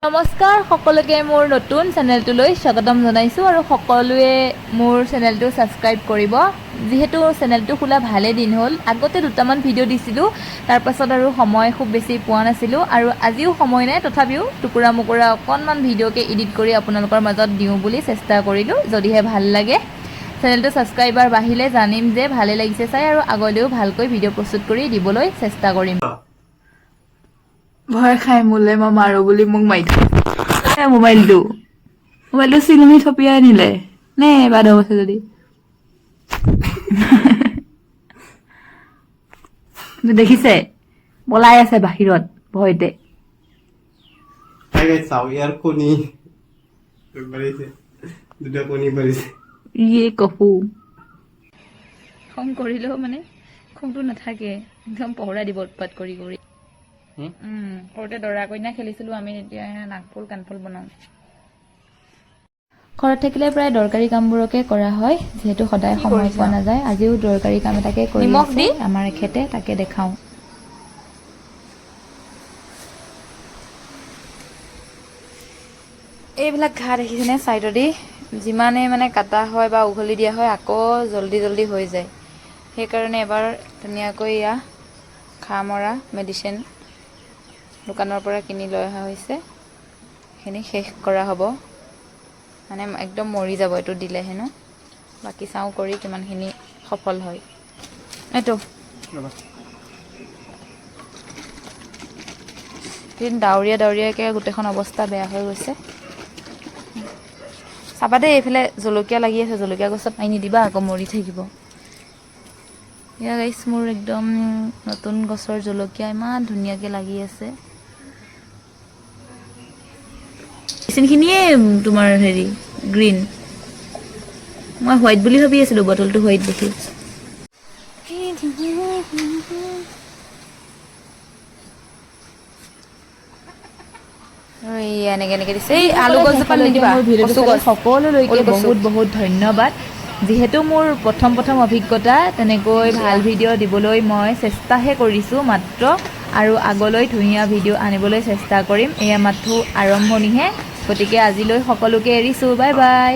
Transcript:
নমস্কাৰ সকলোকে মোৰ নতুন চেনেলটোলৈ স্বাগতম জনাইছোঁ আৰু সকলোৱে মোৰ চেনেলটো সাবস্ক্ৰাইব কৰিব যেহেতু চেনেলটো খোলা ভালে দিন হ'ল আগতে দুটামান ভিডিও দিছিলোঁ তাৰ পাছত আৰু সময় খুব বেছি পোৱা নাছিলোঁ আৰু আজিও সময় নাই তথাপিও টুকুৰা মুকুৰা অকনমান ভিডিওকে এডিট কৰি আপোনালোকৰ মাজত দিওঁ বুলি চেষ্টা কৰিলোঁ যদিহে ভাল লাগে চেনেলটো সাবস্ক্ৰাইবাৰ বাঢ়িলে জানিম যে ভালে লাগিছে চাই আৰু আগলৈও ভালকৈ ভিডিও প্ৰস্তুত কৰি দিবলৈ চেষ্টা কৰিম ভয় খাই মোলে মই মাৰো বুলি মোক মাৰি থৈ মোবাইলটো চিলুমি থপিয়াই নিলে নে বাদ আছে যদি দেখিছে পলাই আছে বাহিৰত ভয়তে চাও ইয়াৰ কণী পাৰিছে দুটা কণী পাৰিছে ইয়ে কফু খং কৰিলেও মানে খংটো নাথাকে একদম পহৰা দিব উৎপাত কৰি কৰি সৰুতে দৰা কইনা খেলিছিলোঁ আমি এতিয়া নাকফুল কাণফুল বনাওঁ ঘৰত থাকিলে প্ৰায় দৰকাৰী কামবোৰকে কৰা হয় যিহেতু সদায় সময় পোৱা নাযায় আজিও দৰকাৰী কাম এটাকে কৰি আছে আমাৰ এখেতে তাকে দেখাওঁ এইবিলাক ঘাঁ দেখিছেনে ছাইডেদি যিমানে মানে কাটা হয় বা উঘলি দিয়া হয় আকৌ জল্দি জল্দি হৈ যায় সেইকাৰণে এবাৰ ধুনীয়াকৈ এয়া ঘাঁ মৰা মেডিচিন দোকানৰ পৰা কিনি লৈ অহা হৈছে সেইখিনি শেষ কৰা হ'ব মানে একদম মৰি যাব এইটো দিলে হেনো বাকি চাওঁ কৰি কিমানখিনি সফল হয় এইটো দিন ডাৱৰীয়াকৈ গোটেইখন অৱস্থা বেয়া হৈ গৈছে চাবা দেই এইফালে জলকীয়া লাগি আছে জলকীয়া গছত পাই নিদিবা আকৌ মৰি থাকিব এয়া গাইছ মোৰ একদম নতুন গছৰ জলকীয়া ইমান ধুনীয়াকৈ লাগি আছে মেডিচিনখিনিয়ে তোমাৰ হেৰি গ্ৰীণ মই হোৱাইট বুলি ভাবি আছিলোঁ বটলটো হোৱাইট দেখি এনেকে দিছে এই আলু গছজোপা নিদিবা সকলোলৈকে বহুত বহুত ধন্যবাদ যিহেতু মোৰ প্ৰথম অভিজ্ঞতা তেনেকৈ ভাল ভিডিঅ' দিবলৈ মই চেষ্টাহে কৰিছোঁ মাত্ৰ আৰু আগলৈ ধুনীয়া ভিডিঅ' আনিবলৈ চেষ্টা কৰিম এয়া মাথো আৰম্ভণিহে গতিকে আজিলৈ সকলোকে এৰিছোঁ বাই বাই